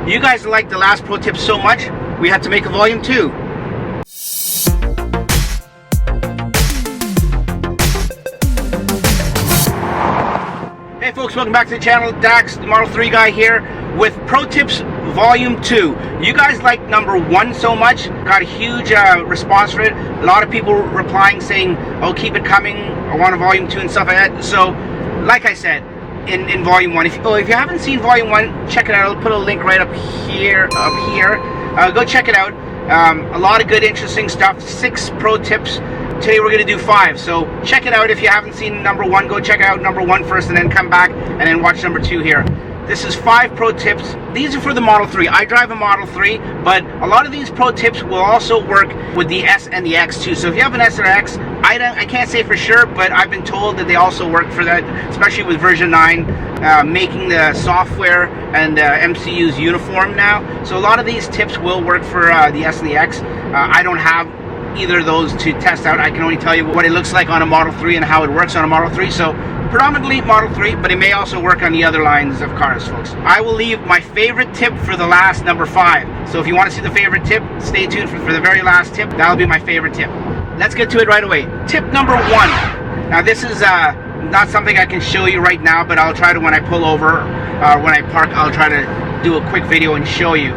You guys liked the last pro tip so much, we had to make a volume 2. Hey folks, welcome back to the channel. Dax, the Model 3 guy here with Pro Tips Volume 2. You guys like number 1 so much, got a huge response for it. A lot of people replying saying, oh, keep it coming, I want a Volume 2 and stuff like that. So, like I said, in Volume 1, if you haven't seen Volume 1, check it out. I'll put a link right up here. Go check it out. A lot of good, interesting stuff. 6 pro tips. Today we're going to do 5, so check it out. If you haven't seen number 1, go check out number 1 first and then come back and then watch number 2 here. This is 5 pro tips. These are for the Model 3. I drive a Model 3, but a lot of these pro tips will also work with the S and the X too. So if you have an S or X, I can't say for sure, but I've been told that they also work for that, especially with version 9, making the software and MCUs uniform now. So a lot of these tips will work for the S and the X. I don't have either of those to test out. I can only tell you what it looks like on a Model 3 and how it works on a Model 3. So predominantly Model 3, but it may also work on the other lines of cars, folks. I will leave my favorite tip for the last, number 5. So if you want to see the favorite tip, stay tuned for the very last tip. That'll be my favorite tip. Let's get to it right away. Tip number 1. Now this is not something I can show you right now, but I'll try to, when I pull over, when I park, I'll try to do a quick video and show you.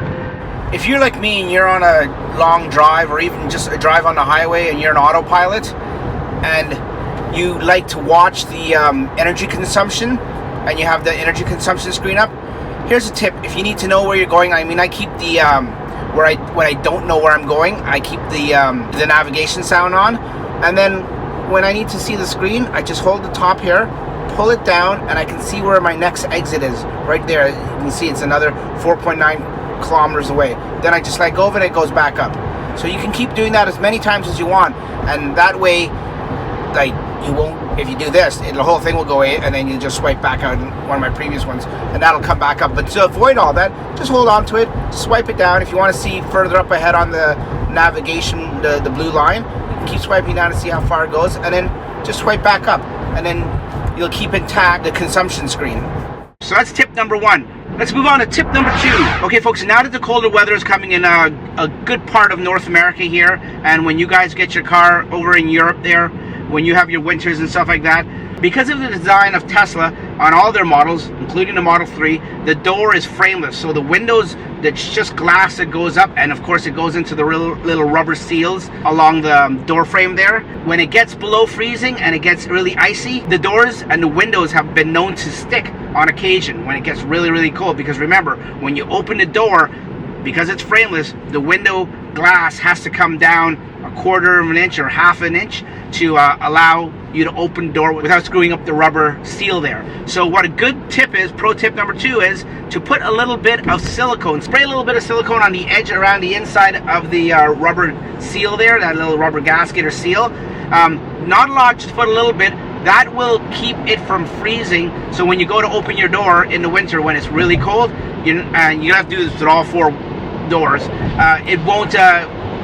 If you're like me and you're on a long drive or even just a drive on the highway and you're an autopilot and you like to watch the energy consumption and you have the energy consumption screen up, here's a tip. If you need to know where you're going, I mean, I keep the when I don't know where I'm going, I keep the navigation sound on, and then when I need to see the screen, I just hold the top here, pull it down, and I can see where my next exit is. Right there, you can see it's another 4.9 kilometers away. Then I just let go of it, it goes back up. So you can keep doing that as many times as you want, and that way, like, you won't, if you do this, the whole thing will go away, and then you just swipe back out in one of my previous ones, and that'll come back up. But to avoid all that, just hold on to it, swipe it down. If you want to see further up ahead on the navigation, the blue line, you can keep swiping down to see how far it goes, and then just swipe back up, and then you'll keep intact the consumption screen. So that's tip number 1. Let's move on to tip number 2. Okay, folks, now that the colder weather is coming in a good part of North America here, and when you guys get your car over in Europe there, when you have your winters and stuff like that, because of the design of Tesla on all their models, including the Model 3, the door is frameless. So the windows, that's just glass that goes up, and of course it goes into the little rubber seals along the door frame there. When it gets below freezing and it gets really icy, the doors and the windows have been known to stick on occasion when it gets really, really cold. Because remember, when you open the door, because it's frameless, the window glass has to come down 1/4 of an inch or 1/2 an inch to allow you to open the door without screwing up the rubber seal there. So what a good tip is, pro tip number 2, is to put a little bit of silicone, spray a little bit of silicone on the edge around the inside of the rubber seal there, that little rubber gasket or seal. Not a lot, just put a little bit. That will keep it from freezing, so when you go to open your door in the winter when it's really cold, you have to do this with all 4 doors, it won't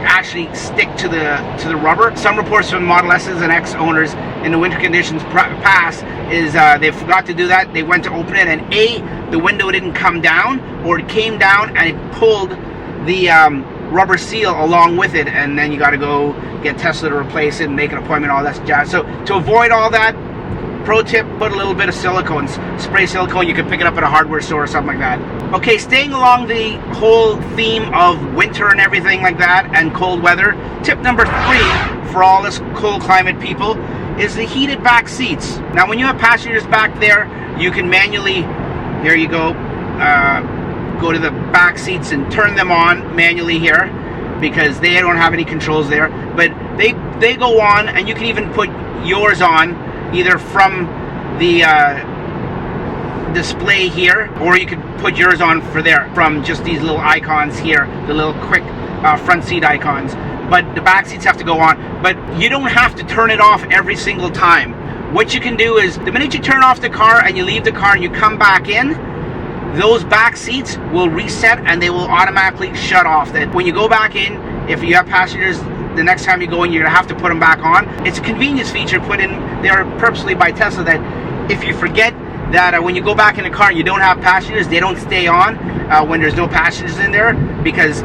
actually stick to the rubber. Some reports from Model S's and X owners in the winter conditions past is they forgot to do that. They went to open it, and the window didn't come down, or it came down and it pulled the rubber seal along with it, and then you got to go get Tesla to replace it and make an appointment, all that jazz. So to avoid all that, pro tip, put a little bit of silicone, spray silicone. You can pick it up at a hardware store or something like that. Okay, staying along the whole theme of winter and everything like that and cold weather, tip number 3 for all us cold climate people is the heated back seats. Now when you have passengers back there, you can manually, there you go, go to the back seats and turn them on manually here, because they don't have any controls there, but they go on, and you can even put yours on either from the display here, or you could put yours on from just these little icons here, the little quick front seat icons. But the back seats have to go on, but you don't have to turn it off every single time. What you can do is, the minute you turn off the car and you leave the car and you come back in, those back seats will reset and they will automatically shut off. That when you go back in, if you have passengers, the next time you go in, you're gonna have to put them back on. It's a convenience feature put in there purposely by Tesla, that if you forget that when you go back in the car and you don't have passengers, they don't stay on when there's no passengers in there, because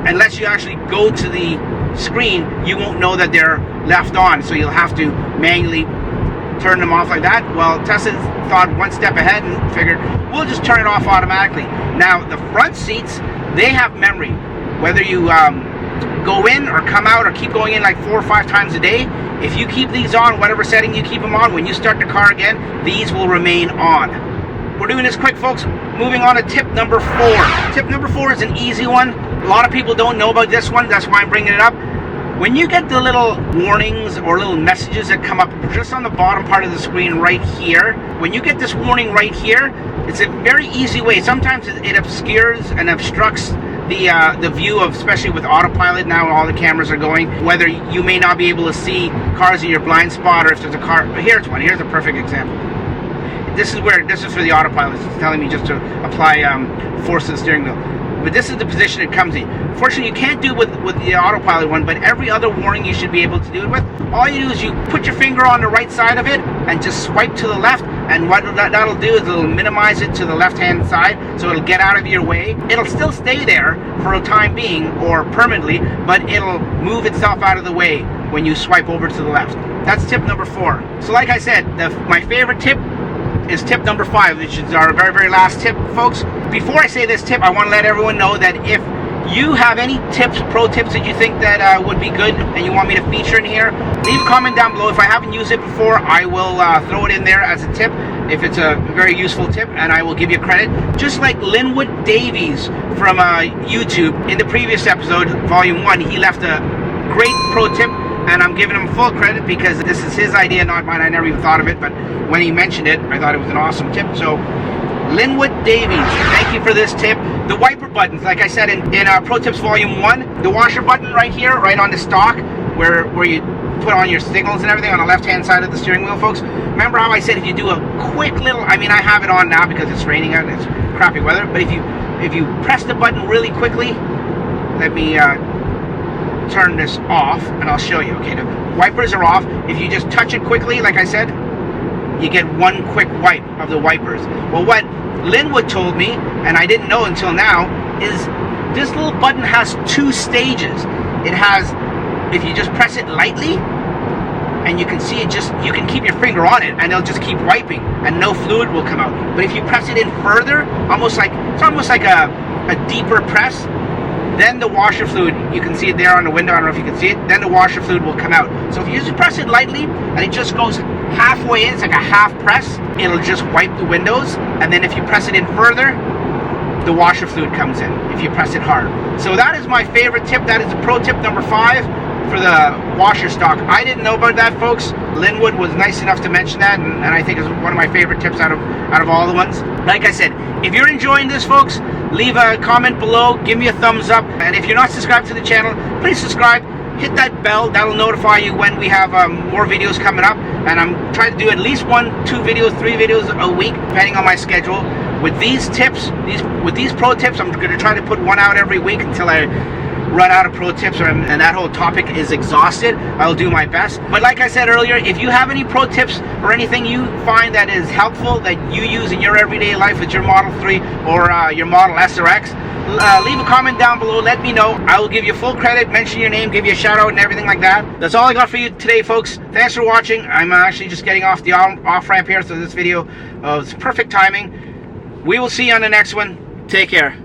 unless you actually go to the screen, you won't know that they're left on, so you'll have to manually turn them off like that. Well, Tesla thought one step ahead and figured we'll just turn it off automatically. Now the front seats, they have memory. Whether you go in or come out or keep going in like 4 or 5 times a day, if you keep these on, whatever setting you keep them on, when you start the car again, these will remain on. We're doing this quick, folks. Moving on to tip number 4. Tip number 4 is an easy one. A lot of people don't know about this one, that's why I'm bringing it up. When you get the little warnings or little messages that come up just on the bottom part of the screen right here, when you get this warning right here, it's a very easy way. Sometimes it obscures and obstructs the view of, especially with autopilot now, all the cameras are going, whether you may not be able to see cars in your blind spot, or if there's a car. Here's one. Here's a perfect example. This is for the autopilot. It's telling me just to apply force to the steering wheel. But this is the position it comes in. Fortunately, you can't do it with the autopilot one, but every other warning you should be able to do it with. All you do is you put your finger on the right side of it and just swipe to the left, and what that'll do is it'll minimize it to the left-hand side, so it'll get out of your way. It'll still stay there for a time being, or permanently, but it'll move itself out of the way when you swipe over to the left. That's tip number 4. So like I said, my favorite tip is tip number 5, which is our very, very last tip, folks. Before I say this tip, I want to let everyone know that if you have any tips, pro tips that you think that would be good and you want me to feature in here, leave a comment down below. If I haven't used it before, I will throw it in there as a tip if it's a very useful tip, and I will give you credit. Just like Linwood Davies from YouTube, in the previous episode, volume 1, he left a great pro tip, and I'm giving him full credit because this is his idea, not mine. I never even thought of it, but when he mentioned it, I thought it was an awesome tip. So Linwood Davies, thank you for this tip. The wiper buttons, like I said in Pro Tips Volume 1, the washer button right here, right on the stock, where you put on your signals and everything on the left-hand side of the steering wheel, folks. Remember how I said if you do a quick little, I mean, I have it on now because it's raining out and it's crappy weather, but if you press the button really quickly, let me turn this off and I'll show you. Okay, the wipers are off. If you just touch it quickly, like I said, you get one quick wipe of the wipers. Well, what Linwood told me, and I didn't know until now, is this little button has 2 stages. It has, if you just press it lightly, and you can see it, you can keep your finger on it and it'll just keep wiping and no fluid will come out. But if you press it in further, it's almost like a deeper press, then the washer fluid, you can see it there on the window, I don't know if you can see it, then the washer fluid will come out. So if you just press it lightly and it just goes halfway in, it's like a half press, it'll just wipe the windows, and then if you press it in further, the washer fluid comes in if you press it hard. So that is my favorite tip. That is the pro tip number 5 for the washer stock. I didn't know about that, folks. Linwood was nice enough to mention that, and I think it's one of my favorite tips out of all the ones. Like I said, if you're enjoying this, folks, leave a comment below, give me a thumbs up, and if you're not subscribed to the channel, please subscribe. Hit that bell, that'll notify you when we have more videos coming up, and I'm trying to do at least 1, 2 videos, 3 videos a week, depending on my schedule. With these tips, with these pro tips, I'm going to try to put one out every week until I run out of pro tips and that whole topic is exhausted. I'll do my best. But like I said earlier, if you have any pro tips or anything you find that is helpful that you use in your everyday life with your Model 3 or your Model S or X, leave a comment down below, let me know. I will give you full credit, mention your name, give you a shout out and everything like that. That's all I got for you today, folks. Thanks for watching. I'm actually just getting off the off ramp here, so this video is perfect timing. We will see you on the next one. Take care.